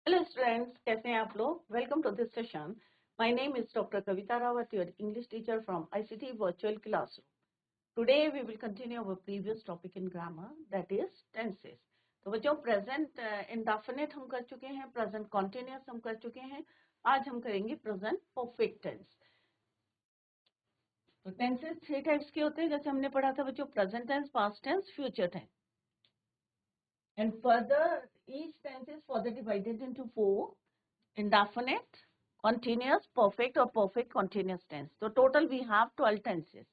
Hello students, कैसे हैं आप लोग? Welcome to this session. My name is Dr. Kavita Rawat, your English teacher from ICT Virtual Classroom. Today we will continue our previous topic in grammar, that is tenses. तो बच्चों present indefinite हम कर चुके हैं, present continuous हम कर चुके हैं. आज हम करेंगे present perfect tense. तो tenses 3 types के होते हैं, जैसे हमने पढ़ा था बच्चों, present tense, past tense, future tense. And further, each tense is further divided into 4. Indefinite, continuous, perfect or perfect continuous tense. So total we have 12 tenses.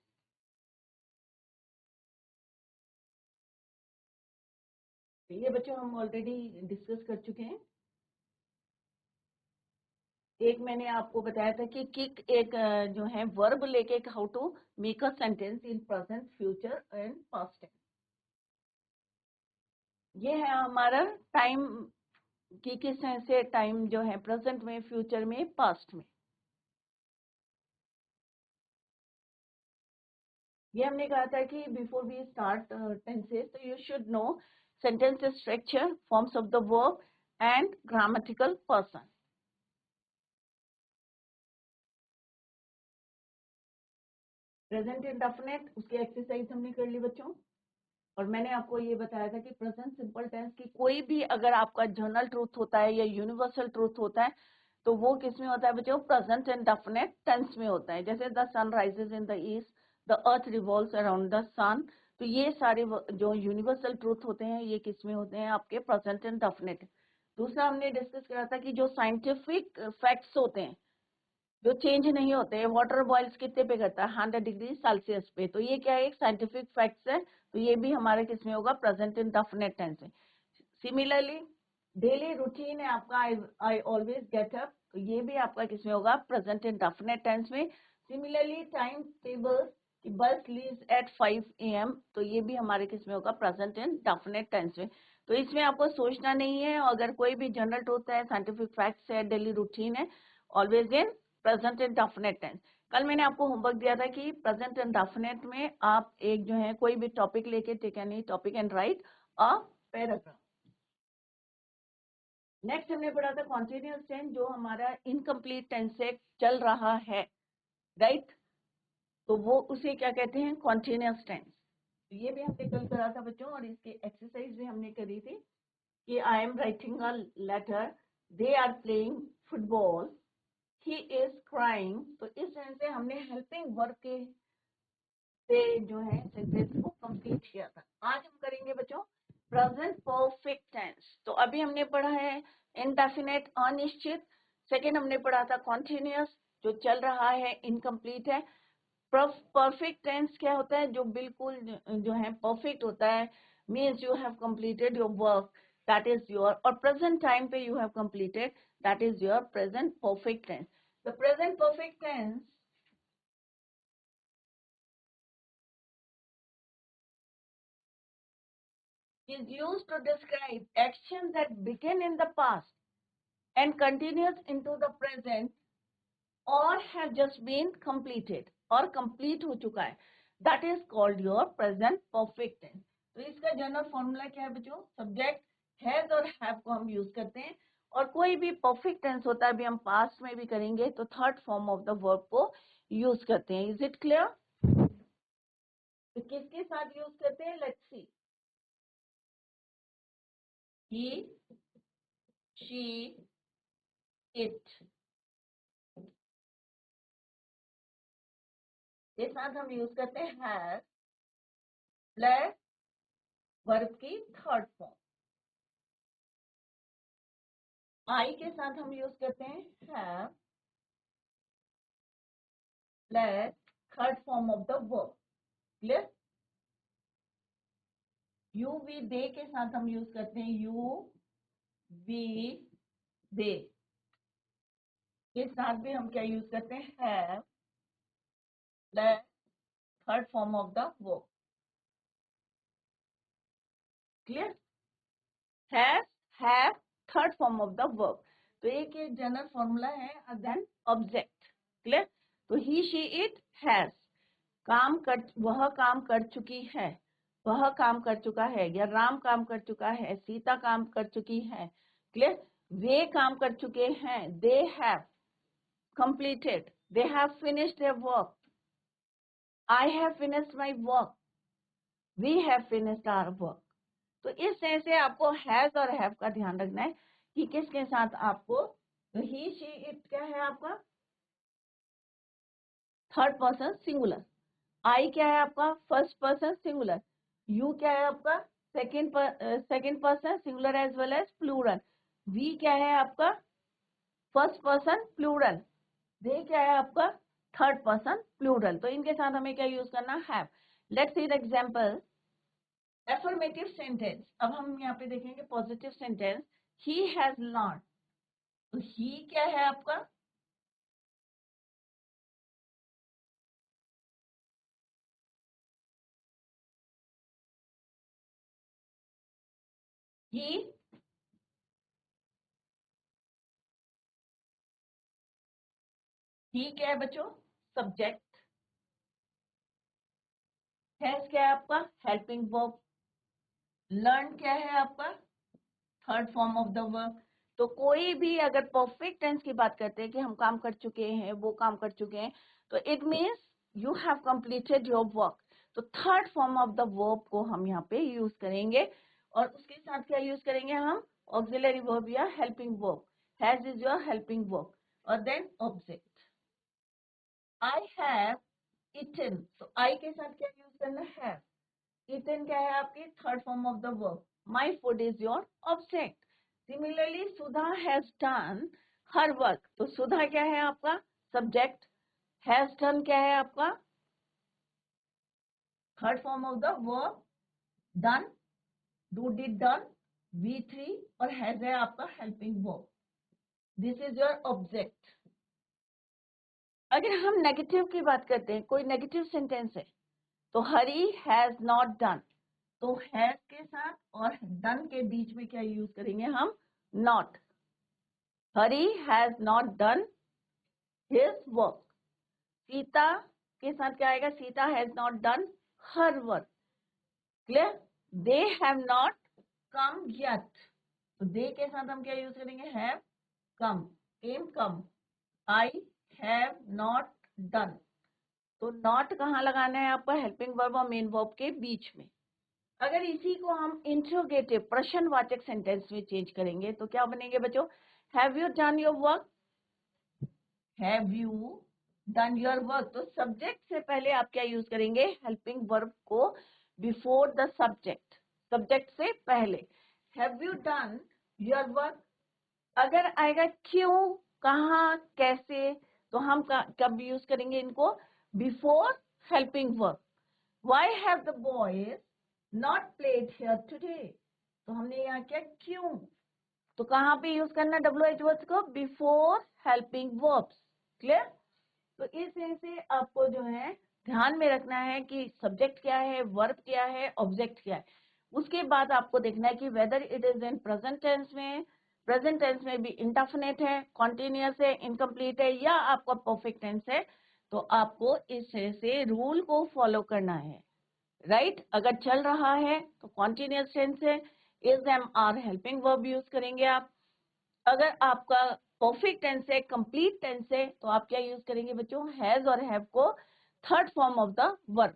ये बच्चों हम ऑलरेडी डिस्कस कर चुके हैं. एक मैंने आपको बताया था कि किक एक जो है वर्ब लेके how to make a sentence in present, future and past tense. ये है हमारा टाइम की किस से टाइम जो है प्रेजेंट में, फ्यूचर में, पास्ट में. ये हमने कहा था कि बिफोर वी स्टार्ट टेंसेस, तो you should know sentence structure, forms of the verb and grammatical person. Present indefinite, उसकी एक्सरसाइज हमने कर ली बच्चों. और मैंने आपको ये बताया था कि प्रेजेंट सिंपल टेंस की कोई भी अगर आपका जनरल ट्रूथ होता है या यूनिवर्सल ट्रूथ होता है तो वो किस में होता है बच्चों? प्रेजेंट इंडेफिनिट टेंस में होता है. जैसे the sun rises in the east, the earth revolves around the sun. तो ये सारे जो यूनिवर्सल ट्रूथ होते हैं ये किस में होते हैं? आपके प्रेजेंट इंडेफिनिट. दूसरा हमने डिस्कस करा था कि जो साइंटिफिक फैक्ट्स होते हैं जो चेंज नहीं होते, वाटर बॉइल्स कितने पे करता है? 100 डिग्री सेल्सियस पे. तो ये क्या है? एक साइंटिफिक फैक्ट्स है. तो ये भी हमारे किस में होगा? प्रेजेंट इंडेफिनिट टेंस में. सिमिलरली डेली रूटीन है आपका, आई ऑलवेज गेट अप. तो ये भी आपका किस में होगा? प्रेजेंट इंडेफिनिट टेंस में. सिमिलरली टाइम टेबल कि बस लीव्स एट 5 AM. तो ये भी हमारे किस में होगा? प्रेजेंट इंडेफिनिट टेंस में. तो इसमें आपको सोचना नहीं है. अगर कोई भी जनरल ट्रूथ है, साइंटिफिक फैक्ट्स है, डेली रूटीन है, always in present indefinite tense. कल मैंने आपको होमवर्क दिया था कि प्रेजेंट इंडेफिनिट में आप एक जो है कोई भी टॉपिक लेके take any topic and write a paragraph. Next हमने पढ़ा था कॉन्टिन्यूअस टेंस, जो हमारा इनकम्प्लीट टेंस से चल रहा है, राइट. तो वो उसे क्या कहते हैं? Continuous tense. ये भी हमने कल करा था बच्चों, और इसकी एक्सरसाइज भी हमने करी थी कि I am writing a letter, they are playing football, he is crying. तो इस तरह से हमने हेल्पिंग वर्ब के से जो है सेंटेंस को कंप्लीट किया था. आज हम करेंगे बच्चों प्रेजेंट परफेक्ट टेंस. तो अभी हमने पढ़ा है इनडेफिनिट, अनिश्चित. सेकेंड हमने पढ़ा था कॉन्टिन्यूअस, जो चल रहा है, इनकम्प्लीट है. परफेक्ट टेंस क्या होता है? जो बिल्कुल जो है परफेक्ट होता है, means you have completed your work, that is your, और प्रेजेंट टाइम पे you have completed, that is your present perfect tense. The present perfect tense is used to describe actions that began in the past and continues into the present or have just been completed और complete हो चुका है. That is called your present perfect tense. तो इसका general formula क्या है बच्चों? Subject has और हैव को हम यूज करते हैं, और कोई भी परफेक्ट टेंस होता है, अभी हम पास्ट में भी करेंगे, तो third form of the verb को यूज करते हैं. Is it clear? तो किसके साथ यूज करते हैं? Let's see. He, she, it के साथ हम यूज करते हैं हैव प्लस वर्ब की थर्ड फॉर्म. आई के साथ हम यूज करते हैं have plus third form of the verb. Clear? You we they के साथ हम यूज करते हैं यू वी दे. के साथ भी हम क्या यूज करते हैं? Have plus third form of the verb. Clear? Have third form of the verb. तो एक ये जनरल फॉर्मूला है. Then object. क्लियर? तो ही, शी, इट, हैज. काम कर, वह काम कर चुकी है, वह काम कर चुका है, या राम काम कर चुका है, सीता काम कर चुकी है. क्लियर? वे काम कर चुके हैं, they have completed, they have finished their work, I have finished my work, we have finished our work. तो इस तरह से आपको हैज और हैव का ध्यान रखना है कि किसके साथ आपको, तो ही शी इट क्या है आपका थर्ड पर्सन सिंगुलर, आई क्या है आपका फर्स्ट पर्सन सिंगुलर, यू क्या है आपका second person singular as well as plural, we क्या है आपका फर्स्ट पर्सन प्लूरल, दे क्या है आपका थर्ड पर्सन प्लूरल. तो इनके साथ हमें क्या यूज करना have. Let's see the example. Affirmative sentence. अब हम यहाँ पे देखेंगे positive sentence. He has learn. तो ही क्या है आपका ही क्या है बच्चों सब्जेक्ट. हैज क्या है आपका हेल्पिंग वर्ब. लर्न क्या है आपका third form of the verb. तो कोई भी अगर परफेक्ट टेंस की बात करते हैं कि हम काम कर चुके हैं, वो काम कर चुके हैं, तो it means you have completed your work. तो third form of the verb को हम यहाँ पे यूज करेंगे और उसके साथ क्या यूज करेंगे हम ऑक्सिलरी वर्ब या helping verb. Has is your helping verb और then object. I have eaten. तो आई के साथ क्या यूज करना है इटन क्या है आपकी third form of the verb. My food is your object. Similarly Sudha has done her work. तो सुधा क्या है आपका सब्जेक्ट. हैज डन क्या है आपका third form of the verb. Done do did done V3 और हैज है आपका helping verb. This is your object. अगर हम नेगेटिव की बात करते हैं, कोई नेगेटिव सेंटेंस है, तो हरी हैज नॉट डन. तो हैज के साथ और डन के बीच में क्या यूज करेंगे हम not. Hari has not done his work. Sita के साथ क्या आएगा Sita has not done her work. Clear. They have not come yet. तो दे के साथ हम क्या यूज करेंगे have come. Came come. I have not done. तो नॉट कहाँ लगाना है आपको हेल्पिंग वर्ब और मेन वर्ब के बीच में. अगर इसी को हम इंट्रोगेटिव प्रश्नवाचक सेंटेंस में चेंज करेंगे तो क्या बनेंगे बच्चों. Have you done your work. Have you done your work. तो सब्जेक्ट से पहले आप क्या यूज करेंगे हेल्पिंग वर्ब को बिफोर द सब्जेक्ट. सब्जेक्ट से पहले have you done your work. अगर आएगा क्यों कहाँ कैसे तो हम कब यूज करेंगे इनको before helping verb. Why have the boys not played here today? तो हमने यहाँ क्या क्यों. तो कहाँ पे यूज करना WH वर्ड्स को बिफोर हेल्पिंग वर्ब्स. क्लियर. तो इस तरह से आपको जो है ध्यान में रखना है कि सब्जेक्ट क्या है वर्ब क्या है ऑब्जेक्ट क्या है. उसके बाद आपको देखना है कि whether it is in present tense में भी इंडेफिनिट है कॉन्टिन्यूअस है इनकम्प्लीट है या आपका परफेक्ट टेंस है. तो आपको इस तरह से रूल को फॉलो करना है. राइट. अगर चल रहा है तो कॉन्टिन्यूअस टेंस है is am are helping verb use करेंगे आप. अगर आपका परफेक्ट टेंस है कंप्लीट टेंस है तो आप क्या यूज करेंगे बच्चों हैज और हैव को third form of the verb.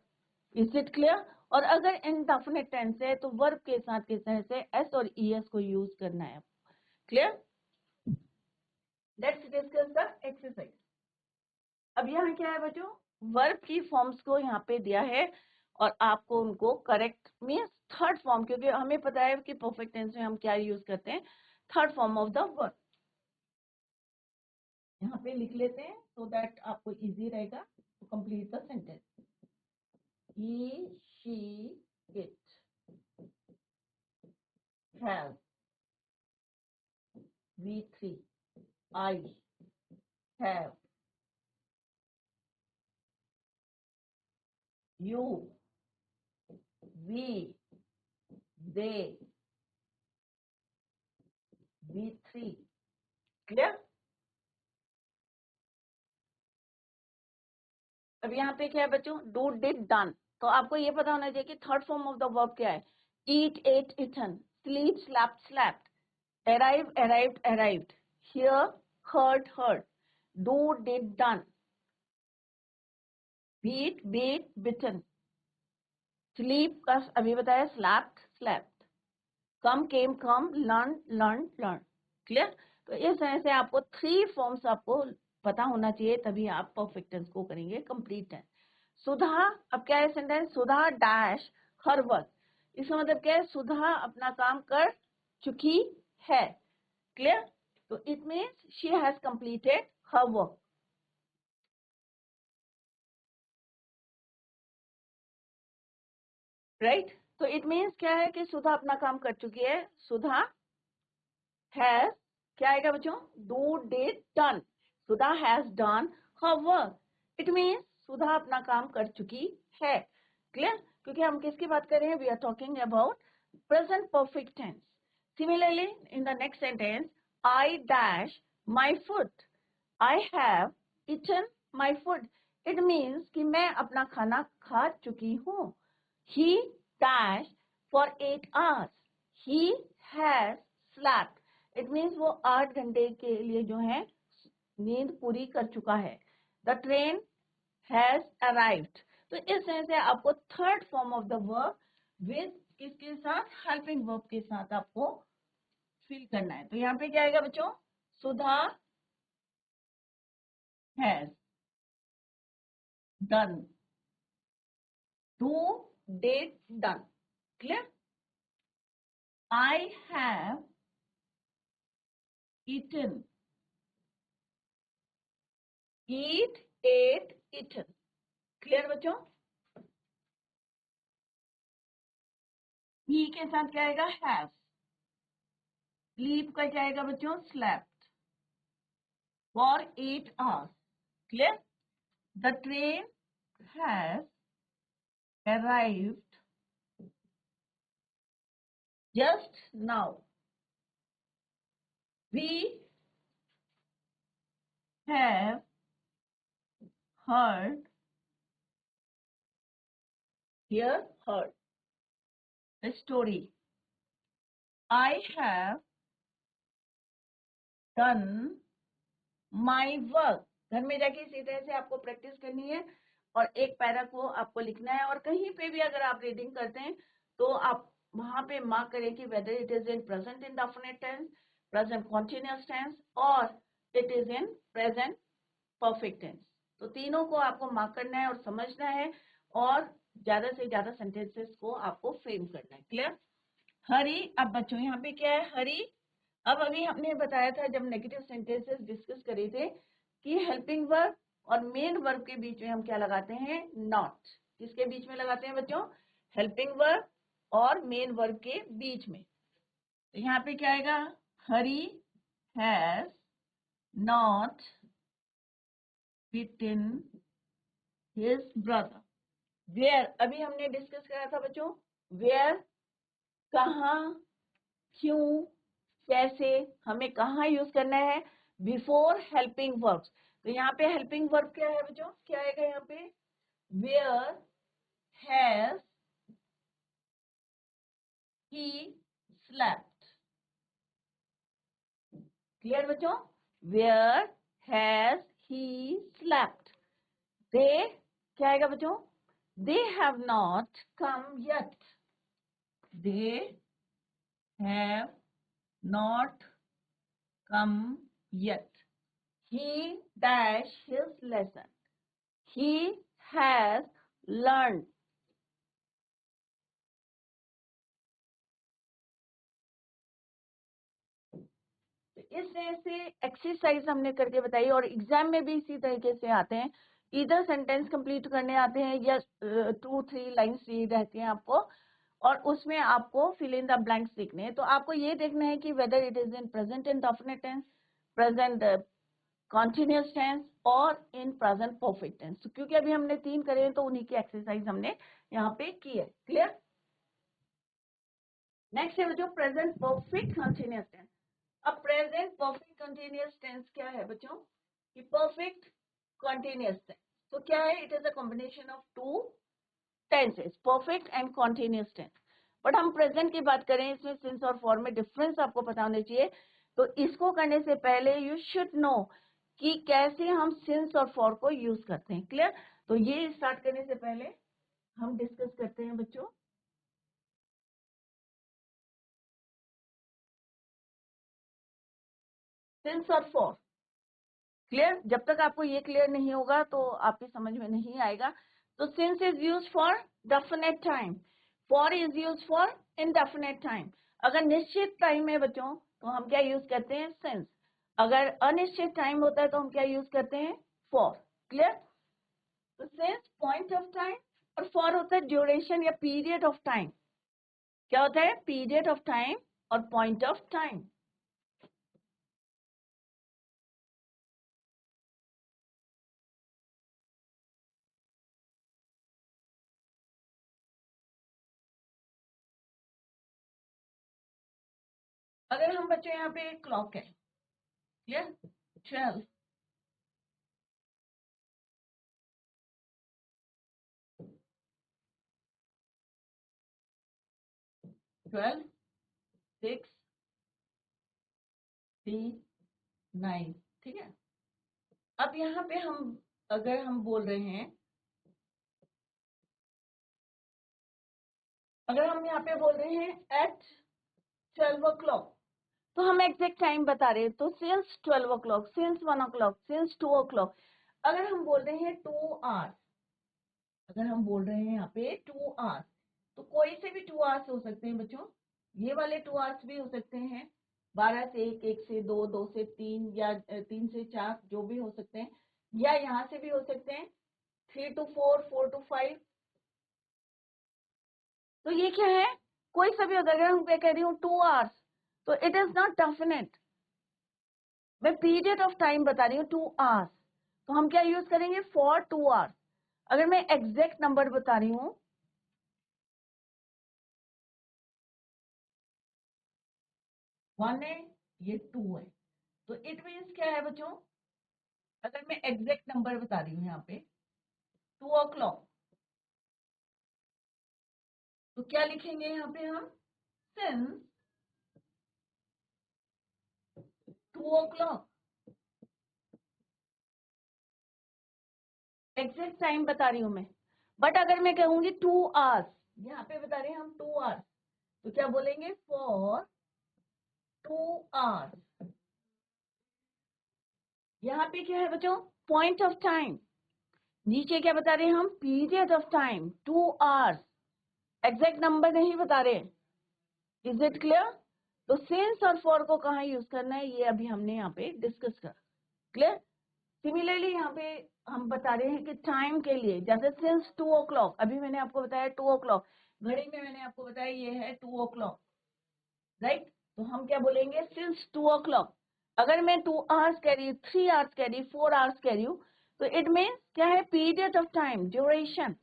Is it clear. और अगर इनडेफिनिट टेंस है तो वर्ब के साथ किस तरह से एस और ईएस को यूज करना है. Clear. Let's discuss the exercise. अब यहाँ क्या है बच्चों वर्ब की फॉर्म्स को यहाँ पे दिया है और आपको उनको करेक्ट मीन्स थर्ड फॉर्म क्योंकि हमें पता है कि परफेक्ट टेंस में हम क्या यूज करते हैं third form of the verb. यहाँ पे लिख लेते हैं so that आपको इजी रहेगा to complete the sentence. He, she, it have. We three. I have. You, we, they, we three. Clear? अब यहाँ पे क्या है बच्चों डू डिड डन. तो आपको ये पता होना चाहिए कि third form of the verb क्या है. Eat ate eaten. Sleep slept slept. arrive, arrived, arrived, hear, heard, heard, do, did, done, beat, beat, bitten, sleep का अभी बताया, slept, slept, come, came, come, learn, learn, learn. Clear? तो इस तरह से आपको 3 फॉर्म्स आपको पता होना चाहिए, तभी आप परफेक्ट टेंस को करेंगे कंप्लीट टेंस. सुधा, अब क्या है सेंटेंस? सुधा डैश हर वर्क. इसका मतलब क्या है? सुधा अपना काम कर चुकी है. क्लियर? तो it means she has completed her work. Right? तो इट मीन्स क्या है कि सुधा अपना काम कर चुकी है. सुधा हैज, क्या आएगा बच्चों? Do, did, done. Sudha has done her work. It means Sudha अपना काम कर चुकी है. क्लियर? क्योंकि हम किसकी बात कर रहे हैं? We are talking about present perfect tense. Similarly, in the next sentence, I dash my food. I have eaten my food. It means कि मैं अपना खाना खा चुकी हूँ. He dash for 8 hours. He has slept. It means वो 8 घंटे के लिए जो है नींद पूरी कर चुका है. The train has arrived. तो इस तरह से आपको third form of the verb with किसके साथ? हेल्पिंग वर्ब के साथ आपको फिल करना है. तो यहाँ पे क्या आएगा बच्चों? Sudha has done, do, did, done. Clear? I have eaten, eat, ate, eaten. Clear बच्चों? ही के साथ क्या आएगा? हैव. स्लीप का क्या आएगा बच्चों? Slept for 8 hours. Clear? The train has arrived just now. We have heard, here heard, a story. I have done my work. घर में जाके इसी तरह से आपको प्रैक्टिस करनी है और एक पैरा को आपको लिखना है. और कहीं पे भी अगर आप रीडिंग करते हैं तो आप वहां पे मार्क करें कि whether it is in present indefinite tense, present continuous tense और it is in present perfect tense. तो तीनों को आपको मार्क करना है और समझना है और ज्यादा से ज्यादा सेंटेंसेस को आपको फ्रेम करना है. क्लियर? हरी. अब बच्चों यहाँ पे क्या है? हरी. अब अभी हमने बताया था जब नेगेटिव सेंटेंसेस डिस्कस करे थे कि हेल्पिंग वर्ब और मेन वर्ब के बीच में हम क्या लगाते हैं? नॉट. किसके बीच में लगाते हैं बच्चों? हेल्पिंग वर्ब और मेन वर्ब के बीच में. तो यहाँ पे क्या आएगा? Hari has not beaten his brother. Where, अभी हमने डिस्कस करा था बच्चों. Where, कहाँ, क्यों, कैसे, हमें कहाँ यूज करना है? Before helping verbs. तो यहाँ पे हेल्पिंग वर्ब क्या है बच्चों? क्या आएगा यहाँ पे? Where has he slept. Clear बच्चों? Where has he slept. They, क्या आएगा बच्चों? They have not come yet. They have not come yet. He dash his lesson. He has learned. इस तरह से एक्सरसाइज हमने करके बताई और एग्जाम में भी इसी तरीके से आते हैं. इधर सेंटेंस कंप्लीट करने आते हैं या 2-3 लाइन्स दी रहती हैं आपको और उसमें आपको फिल इन द ब्लैंक्स लिखने हैं. तो आपको ये देखना है कि whether it is in present indefinite tense, present continuous tense और इन प्रेजेंट परफेक्ट टेंस. तो क्योंकि अभी हमने 3 करे हैं तो उन्हीं की एक्सरसाइज हमने यहाँ पे की है. क्लियर? नेक्स्ट है जो प्रेजेंट परफेक्ट कंटिन्यूअस टेंस. अब प्रेजेंट परफेक्ट कंटिन्यूअस टेंस क्या है बच्चों? कि परफेक्ट कंटिन्यूअस टेंस. तो क्या है? It is a combination of 2 tenses, perfect and continuous tense. But हम प्रेजेंट की बात करें, इसमें सिंस और फॉर में डिफरेंस आपको पता होने चाहिए। तो इसको करने से पहले यू शुड नो कि कैसे हम सिंस और फॉर को यूज करते हैं। क्लियर? तो ये स्टार्ट करने से पहले हम डिस्कस करते हैं बच्चों सिंस और फॉर। क्लियर? जब तक आपको ये क्लियर नहीं होगा तो आपकी समझ में नहीं आएगा। तो since is use for definite time, for is use for indefinite time. अगर निश्चित टाइम है बच्चों तो हम क्या यूज करते हैं? सिंस। अगर अनिश्चित टाइम होता है तो हम क्या यूज करते हैं? फॉर। क्लियर? तो सिंस पॉइंट ऑफ टाइम और फॉर होता है ड्यूरेशन या पीरियड ऑफ टाइम। क्या होता है? पीरियड ऑफ टाइम और पॉइंट ऑफ टाइम। अगर हम बच्चों यहाँ पे क्लॉक है, क्लियर? 12 12 6 3 9, ठीक है। अब यहाँ पे हम अगर हम बोल रहे हैं, अगर हम यहाँ पे बोल रहे हैं एट 12 o'clock, तो हम एग्जैक्ट टाइम बता रहे हैं। तो since 12 o'clock, since 1 o'clock, since 2 o'clock। अगर हम बोल रहे हैं 2 hours, अगर हम बोल रहे हैं यहाँ पे 2 hours, तो कोई से भी 2 hours हो सकते हैं बच्चों। ये वाले 2 hours भी हो सकते हैं, 12 से 1, 1 से 2, 2 से 3 या 3 से 4, जो भी हो सकते हैं। या यहाँ से भी हो सकते हैं 3 to 4, 4 to 5। तो ये क्या है? कोई सा भी होता है। अगर हम कह रही हूँ 2 hours, तो इट इज नॉट डेफिनेट। मैं पीरियड ऑफ टाइम बता रही हूँ 2 hours, तो हम क्या यूज करेंगे? For 2 hours। अगर मैं एग्जैक्ट नंबर बता रही हूँ, 1 है, ये 2 है, तो इट मीन्स क्या है बच्चों? अगर मैं एग्जैक्ट नंबर बता रही हूँ यहाँ पे 2 o'clock, तो क्या लिखेंगे यहाँ पे हम? Since 2 o'clock। एग्जैक्ट टाइम बता रही हूँ मैं। बट अगर मैं कहूंगी 2 hours, यहाँ पे बता रहे हैं हम 2 hours, तो क्या बोलेंगे? For 2 hours। यहाँ पे क्या है बच्चों? Point of time. नीचे क्या बता रहे हैं हम? Period of time 2 hours। Exact number नहीं बता रहे। Is it clear? तो सिंस और फॉर को कहाँ यूज करना है, ये अभी हमने यहाँ पे डिस्कस कर। क्लियर? सिमिलरली यहाँ पे हम बता रहे हैं कि टाइम के लिए, जैसे सिंस 2 o'clock, अभी मैंने आपको बताया 2 o'clock, घड़ी में मैंने आपको बताया ये है 2 o'clock, राइट? तो हम क्या बोलेंगे? Since 2 o'clock। अगर मैं 2 hours कह रही हूँ, 3 hours कह रही हूँ, 4 hours कह रही हूँ, तो इट मीन्स क्या है? Period of time, duration.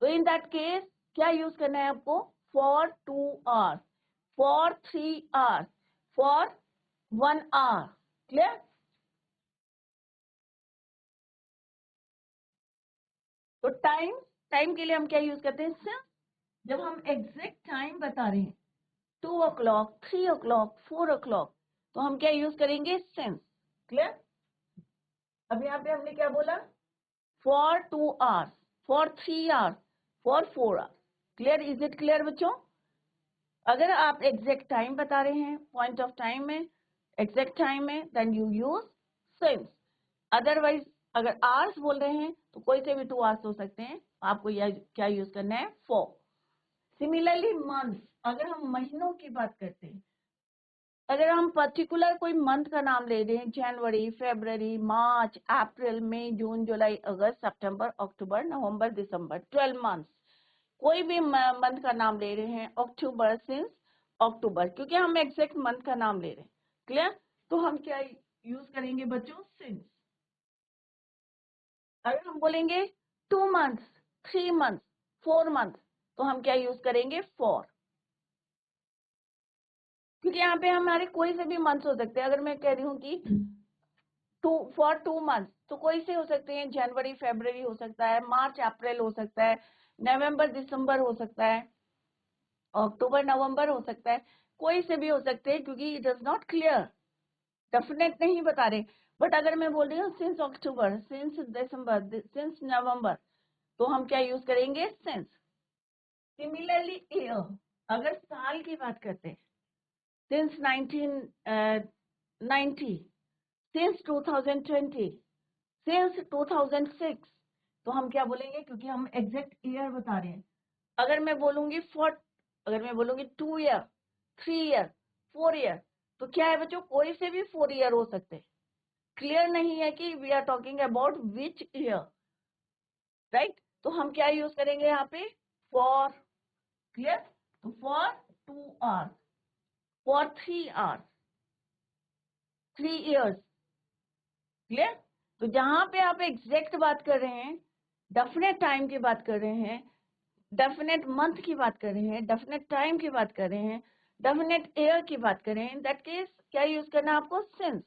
तो इन दैट केस क्या यूज करना है आपको? For 2 hours, for 3 hours, for 1 hour। Clear? तो टाइम, टाइम के लिए हम क्या यूज करते हैं? सिंस। जब हम एग्जैक्ट टाइम बता रहे हैं 2 o'clock, 3 o'clock, 4 o'clock, तो हम क्या यूज करेंगे? सिंस। क्लियर? अब यहाँ पे हमने क्या बोला? For 2 hours, for 3 hours, for 4 hours। Clear? Is it clear बच्चों? अगर आप एग्जैक्ट टाइम बता रहे हैं, पॉइंट ऑफ टाइम में, एग्जैक्ट टाइम में, then you use since. Otherwise अगर आवर्स बोल रहे हैं तो कोई से भी 2 hours हो सकते हैं, आपको यह क्या यूज करना है? फॉर। सिमिलरली मंथ, अगर हम महीनों की बात करते हैं, अगर हम पर्टिकुलर कोई मंथ का नाम ले रहे हैं, जनवरी, फरवरी, मार्च, अप्रैल, मई, जून, जुलाई, अगस्त, सितंबर, अक्टूबर, नवंबर, दिसंबर, 12 मंथ्स, कोई भी मंथ का नाम ले रहे हैं, अक्टूबर, सिंस अक्टूबर, क्योंकि हम एग्जैक्ट मंथ का नाम ले रहे हैं। क्लियर? तो हम क्या यूज करेंगे बच्चों? सिंस। अगर हम बोलेंगे 2 months, 3 months, 4 months, तो हम क्या यूज करेंगे? फॉर। क्योंकि यहाँ पे हमारे कोई से भी मंथ्स हो सकते हैं। अगर मैं कह रही हूँ कि फॉर 2 months, तो कोई से हो सकते हैं, जनवरी, फरवरी हो सकता है, मार्च, अप्रैल हो सकता है, नवंबर, दिसंबर हो सकता है। अक्टूबर नवंबर हो सकता है, कोई से भी हो सकते हैं, क्योंकि it is not clear, definite नहीं बता रहे। बट अगर मैं बोल रही हूँ since October, since December, since November, तो हम क्या यूज करेंगे? सिंस। सिमिलरली ईयर, अगर साल की बात करते हैं, सिंस 1990, सिंस 2020, सिंस 2006, तो हम क्या बोलेंगे? क्योंकि हम एग्जैक्ट ईयर बता रहे हैं। अगर मैं बोलूंगी 2 ईयर, 3 ईयर, 4 ईयर, तो क्या है बच्चों? कोई से भी 4 ईयर हो सकते हैं। क्लियर नहीं है कि we are talking about which year, right? तो हम क्या यूज करेंगे यहाँ पे? फॉर। क्लियर? तो for 2 hours, for 3 hours, 3 years. Clear? तो जहां पे आप एग्जैक्ट बात कर रहे हैं, डेफिनेट टाइम की बात कर रहे हैं, डेफिनेट मंथ की बात कर रहे हैं, डेफिनेट टाइम की बात कर रहे हैं, डेफिनेट ईयर की बात कर रहे हैं, इन दैट केस क्या यूज करना है आपको? सिंस।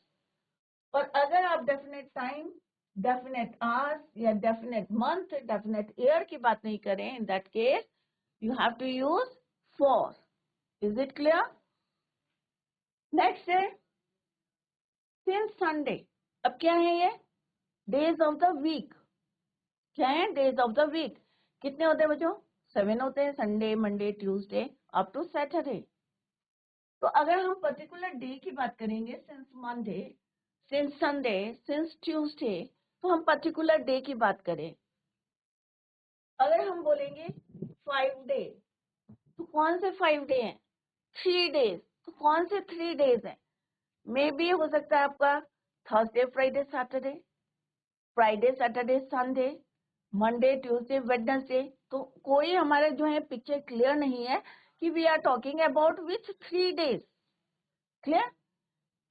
और अगर आप डेफिनेट टाइम, डेफिनेट आवर्स या डेफिनेट मंथ, डेफिनेट ईयर की बात नहीं करें, in that case you have to use for. Is it clear? Next है सिंस संडे। अब क्या है ये? Days of the week. क्या है? Days of the week. कितने होते हैं बच्चों? 7 होते हैं, Sunday, Monday, Tuesday up to Saturday. तो अगर हम पर्टिकुलर डे की बात करेंगे, since Monday, since Sunday, since Tuesday, तो हम पर्टिकुलर डे की बात करें। अगर हम बोलेंगे 5 डे, तो कौन से 5 डे हैं? 3 डेज, तो कौन से 3 डेज हैं? मे बी हो सकता है आपका Thursday, Friday, Saturday, Friday, Saturday, Sunday, Monday, Tuesday, Wednesday. तो कोई हमारे जो है पिक्चर क्लियर नहीं है कि we are talking about which 3 days. Clear?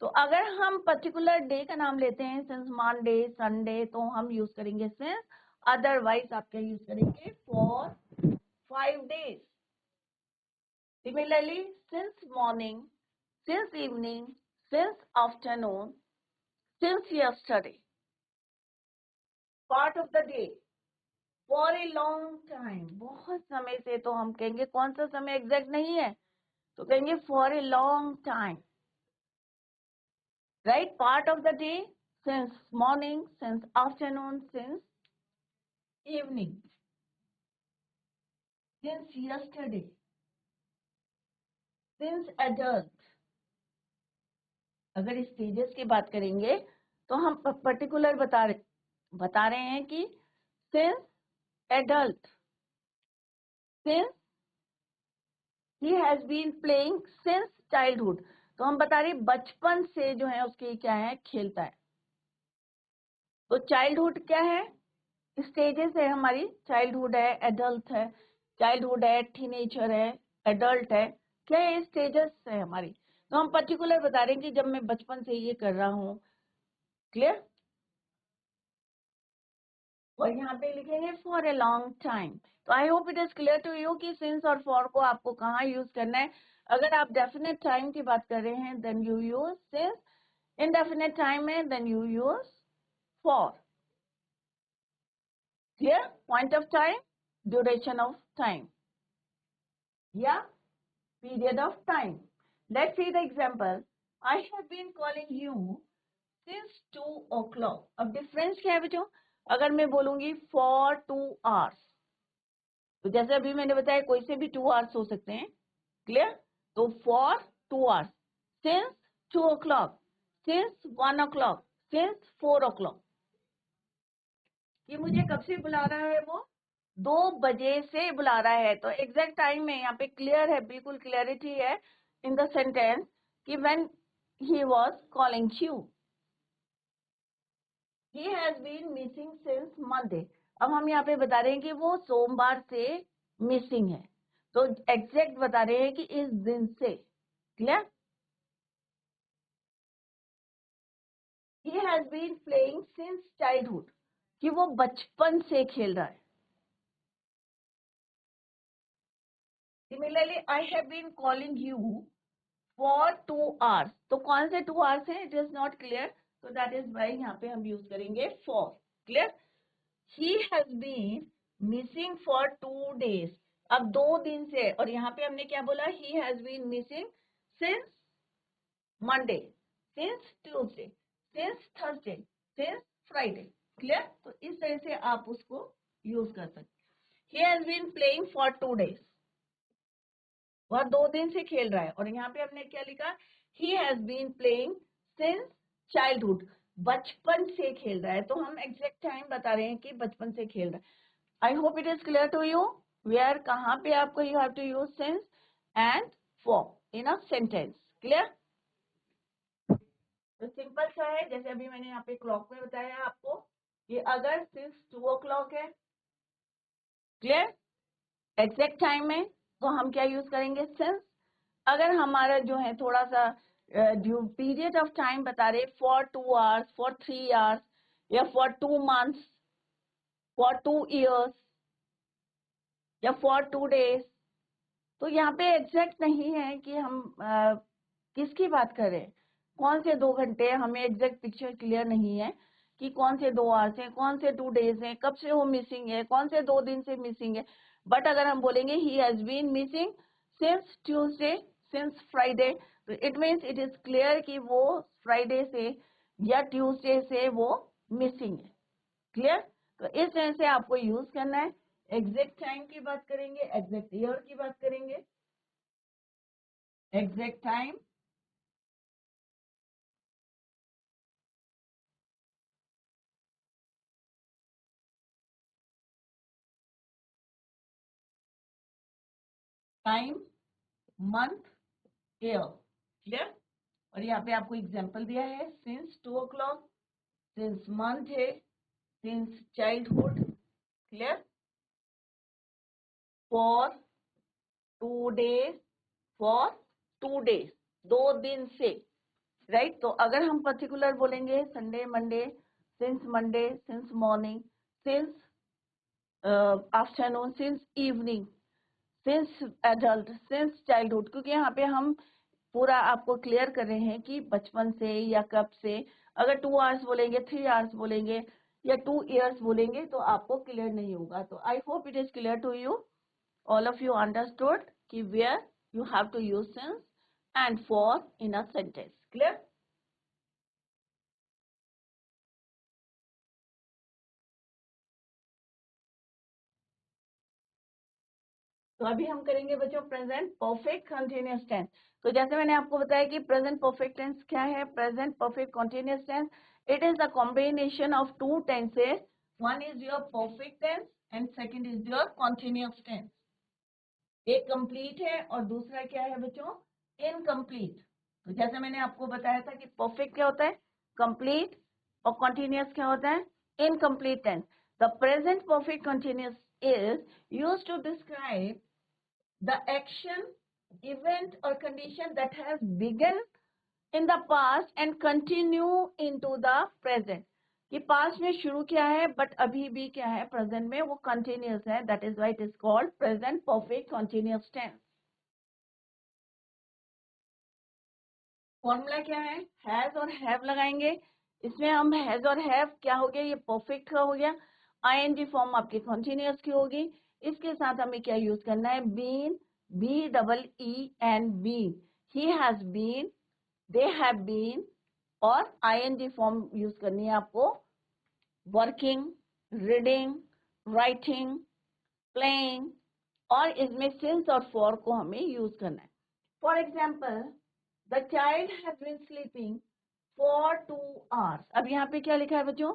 तो अगर हम पर्टिकुलर डे का नाम लेते हैं, सिंस मंडे, संडे, तो हम यूज करेंगे सिंस। अदरवाइज आप क्या यूज करेंगे? For 5 days. Similarly since morning, since evening, since afternoon, since yesterday, part of the day, for a long time, बहुत समय से, तो हम कहेंगे कौन सा समय एग्जैक्ट नहीं है, तो कहेंगे for a long time, right? Part of the day, since morning, since afternoon, since evening, since yesterday, since adult. अगर स्टेजेस की बात करेंगे तो हम पर्टिकुलर बता रहे हैं कि since adult, since he has been playing since childhood, तो हम बता रहे बचपन से जो है उसके क्या है? खेलता है। तो चाइल्डहुड क्या है? स्टेजेस है हमारी, चाइल्डहुड है, एडल्ट है, चाइल्डहुड है, टीनेजर है, एडल्ट है, क्या है? स्टेजेस है हमारी। तो हम पर्टिकुलर बता रहे हैं कि जब मैं बचपन से ये कर रहा हूँ। क्लियर? और यहाँ पे लिखेंगे फॉर ए लॉन्ग टाइम। तो I hope it is clear to you कि सिंस और फॉर को आपको कहाँ यूज करना है। अगर आप डेफिनेट टाइम की बात कर रहे हैं then you use since, indefinite time में then you use for. Clear? Point of time, duration of time या period of time. Let's see the example. I have been calling you since 2 o'clock. अब difference क्या है बच्चों? अगर मैं बोलूंगी for 2 hours, तो जैसे अभी मैंने बताया कोई से भी 2 hours हो सकते हैं। क्लियर? तो for 2 hours, since 2 o'clock, since 1 o'clock, since 4 o'clock. ये मुझे कब से बुला रहा है? वो 2 बजे से बुला रहा है। तो एग्जैक्ट टाइम में यहाँ पे क्लियर है, बिल्कुल क्लियरिटी है इन द सेंटेंस कि when he was calling you, he has been missing since Monday. अब हम यहाँ पे बता रहे हैं कि वो सोमवार से मिसिंग है, तो एग्जैक्ट बता रहे हैं कि इस दिन से। Clear? He has been playing since childhood, कि वो बचपन से खेल रहा है। Similarly I have been calling you for 2 hours, तो कौन से 2 hours है? इट इज नॉट क्लियर, तो दैट इज वाई यहाँ पे हम यूज करेंगे for. Clear? He has been missing for 2 days, अब 2 दिन से, और यहाँ पे हमने क्या बोला, he has been missing since Monday, since Tuesday, since Thursday, since Friday. Clear? तो इस तरह से आप उसको यूज कर सकते। He has been playing for 2 days, वह 2 दिन से खेल रहा है। और यहाँ पे हमने क्या लिखा, he has been playing since childhood, बचपन से खेल रहा है। तो हम एग्जैक्ट टाइम बता रहे हैं कि बचपन से खेल रहा है। I hope it is clear to you where कहाँ पे आपको you have to use since and for in a sentence. Clear? तो सिंपल सा है, जैसे अभी मैंने यहाँ पे क्लॉक में बताया आपको कि अगर सिंस 2 o'clock है, क्लियर, एग्जैक्ट टाइम में, तो हम क्या यूज करेंगे, सिंस। अगर हमारा जो है थोड़ा सा पीरियड ऑफ टाइम बता रहे, फॉर 2 hours, फॉर 3 hours, या फॉर 2 months, फॉर 2 years, या फॉर 2 days, तो यहाँ पे एग्जैक्ट नहीं है कि हम किसकी बात कर रहे हैं, कौन से 2 घंटे, हमें एग्जैक्ट पिक्चर क्लियर नहीं है कि कौन से 2 hours हैं, कौन से 2 days हैं, कब से वो मिसिंग है, कौन से 2 दिन से मिसिंग है। बट अगर हम बोलेंगे he has been missing since Tuesday, since Friday, तो it means it is clear कि वो फ्राइडे से या ट्यूसडे से वो मिसिंग है। क्लियर? तो इस तरह से आपको यूज करना है। एग्जैक्ट टाइम की बात करेंगे, एग्जैक्ट ईयर की बात करेंगे, exact time, time, month, year. Clear? और यहाँ पे आपको एग्जांपल दिया है, सिंस 2 o'clock, सिंस मंथ है, since childhood, clear, for 2 days, for 2 days, 2 दिन से, राइट। तो अगर हम पर्टिकुलर बोलेंगे Sunday, Monday, since morning, since afternoon, since evening, since adult, since childhood, क्योंकि यहाँ पे हम पूरा आपको क्लियर कर रहे हैं कि बचपन से या कब से। अगर 2 hours बोलेंगे, 3 hours बोलेंगे, या 2 years बोलेंगे, तो आपको क्लियर नहीं होगा। तो I hope it is clear to you, all of you understood कि where you have to use since and for in a sentence. Clear? तो अभी हम करेंगे बच्चों प्रेजेंट परफेक्ट कंटिन्यूअस टेंस। तो जैसे मैंने आपको बताया कि प्रेजेंट परफेक्ट टेंस क्या है, present perfect continuous tense, it is the combination of 2 tenses, one is your perfect tense and second is your continuous tense। एक कंप्लीट है और दूसरा क्या है बच्चों, इनकम्प्लीट। तो जैसे मैंने आपको बताया था कि परफेक्ट क्या होता है, कंप्लीट, और कंटिन्यूअस क्या होता है, incomplete tense. The present perfect continuous is used to describe the action, event or condition that has begun in the past and continue into the present। कि पास्ट में शुरू किया है बट अभी भी क्या है, प्रेजेंट में वो कंटिन्यूअस है, that is why it is called present perfect continuous tense. Formula क्या है, हैज और हैव लगाएंगे। इसमें हम हैज और हैव क्या हो गया, ये परफेक्ट का हो गया। आईएनजी फॉर्म आपकी कंटिन्यूअस की होगी। इसके साथ हमें क्या यूज करना है, been, B double E N been, he has been, they have been, और आईएनजी फॉर्म यूज करनी है आपको, वर्किंग, रीडिंग, राइटिंग, प्लेइंग, और इसमें सिंस और फॉर को हमें यूज करना है। For example, the child has been sleeping for 2 hours। अब यहाँ पे क्या लिखा है बच्चों,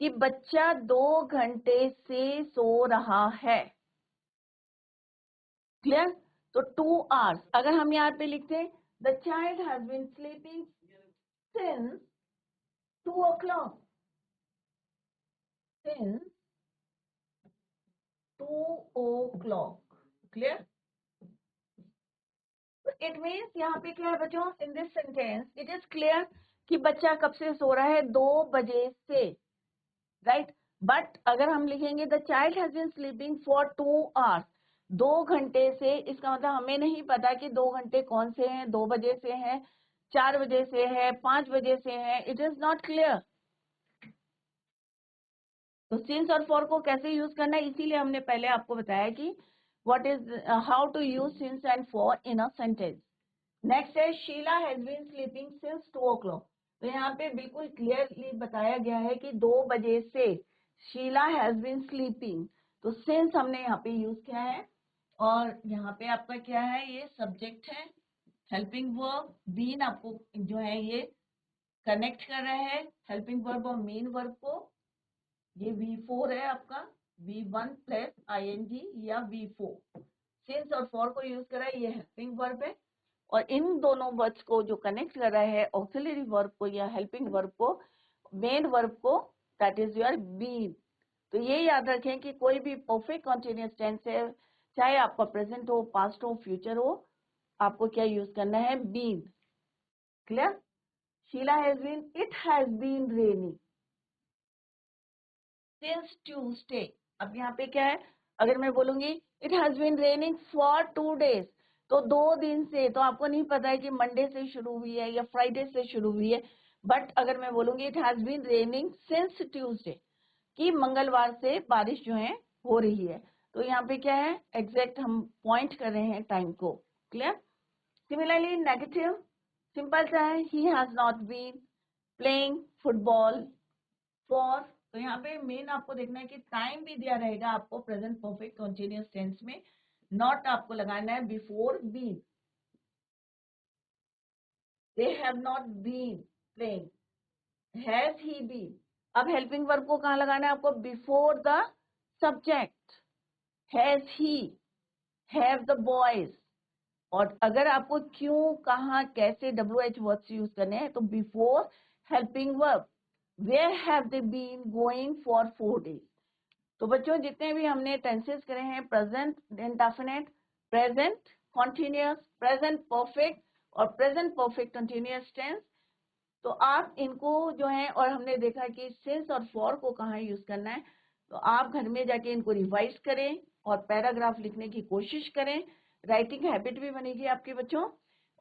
कि बच्चा 2 घंटे से सो रहा है। क्लियर? तो 2 hours, अगर हम यहाँ पे लिखते हैं the child has been sleeping since 2 o'clock, since 2 o'clock। Clear? It means यहाँ पे क्या है बच्चों, in this sentence it is clear कि बच्चा कब से सो रहा है, 2 बजे से, राइट। बट अगर हम लिखेंगे the child has been sleeping for 2 hours, 2 घंटे से, इसका मतलब हमें नहीं पता कि 2 घंटे कौन से हैं, 2 बजे से है, 4 बजे से है, 5 बजे से है, इट इज नॉट क्लियर। तो सिंस और फॉर को कैसे यूज करना है, इसीलिए हमने पहले आपको बताया कि what is how to use since and for in a sentence. Next है Sheela has been sleeping since 2 o'clock. तो यहाँ पे बिल्कुल क्लियरली बताया गया है कि 2 बजे से शीला हैज बीन स्लीपिंग. तो सिंस हमने यहाँ पे यूज किया है और यहाँ पे आपका क्या है, ये सब्जेक्ट है, हेल्पिंग वर्ब. बीन आपको जो है ये कनेक्ट कर रहा है हेल्पिंग वर्ब और मेन वर्ब को. ये V4 है आपका, V1 प्लस ING या V4. सिंस और फॉर को यूज करा है, ये हेल्पिंग वर्ब है. और इन दोनों वर्ड्स को जो कनेक्ट कर रहा है ऑक्सिलरी वर्ब को या हेल्पिंग वर्ब को, मेन वर्ब को, दैट इज योर बीन. तो ये याद रखें कि कोई भी परफेक्ट कॉन्टिन्यूअस टेंस है, चाहे आपका प्रेजेंट हो, पास्ट हो, फ्यूचर हो, आपको क्या यूज करना है, been. Clear? Sheela has been, it has been raining since Tuesday. अब यहाँ पे क्या है, अगर मैं बोलूंगी it has been raining for 2 days, तो 2 दिन से, तो आपको नहीं पता है कि मंडे से शुरू हुई है या फ्राइडे से शुरू हुई है. बट अगर मैं बोलूंगी it has been raining since Tuesday, कि मंगलवार से बारिश जो है हो रही है, तो यहाँ पे क्या है, एग्जैक्ट हम पॉइंट कर रहे हैं टाइम को. क्लियर? सिमिलरली नेगेटिव सिंपल सा है, he has not been playing football for. तो यहाँ पे मेन आपको देखना है कि टाइम भी दिया रहेगा आपको प्रेजेंट परफेक्ट कंटीन्यूअस टेंस में, नॉट आपको लगाना है before been. They have not been playing, has he been. अब हेल्पिंग वर्ब को कहाँ लगाना है आपको, before the subject. Has he, have the boys. और अगर आपको क्यों, कहाँ, कैसे WH वर्ड्स यूज करने हैं, तो before helping verb. Where have they been going for 4 days. तो बच्चों जितने भी हमने टेंसेस करे हैं, present indefinite, present continuous, present perfect और प्रेजेंट परफेक्ट कंटिन्यूअस टेंस, तो आप इनको जो है, और हमने देखा कि सिंस और फॉर को कहाँ यूज करना है, तो आप घर में जाके इनको रिवाइज करें और पैराग्राफ लिखने की कोशिश करें. राइटिंग हैबिट भी बनेगी आपके बच्चों.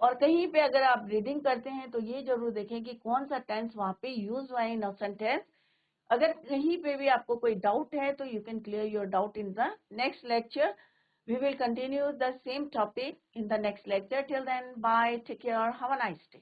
और कहीं पे अगर आप रीडिंग करते हैं तो ये जरूर देखें कि कौन सा टेंस वहां पे यूज हुआ है इन सेंटेंस. अगर कहीं पे भी आपको कोई डाउट है तो you can clear your doubt in the next lecture. We will continue the same topic in the next lecture. Till then, bye, take care, have a nice day.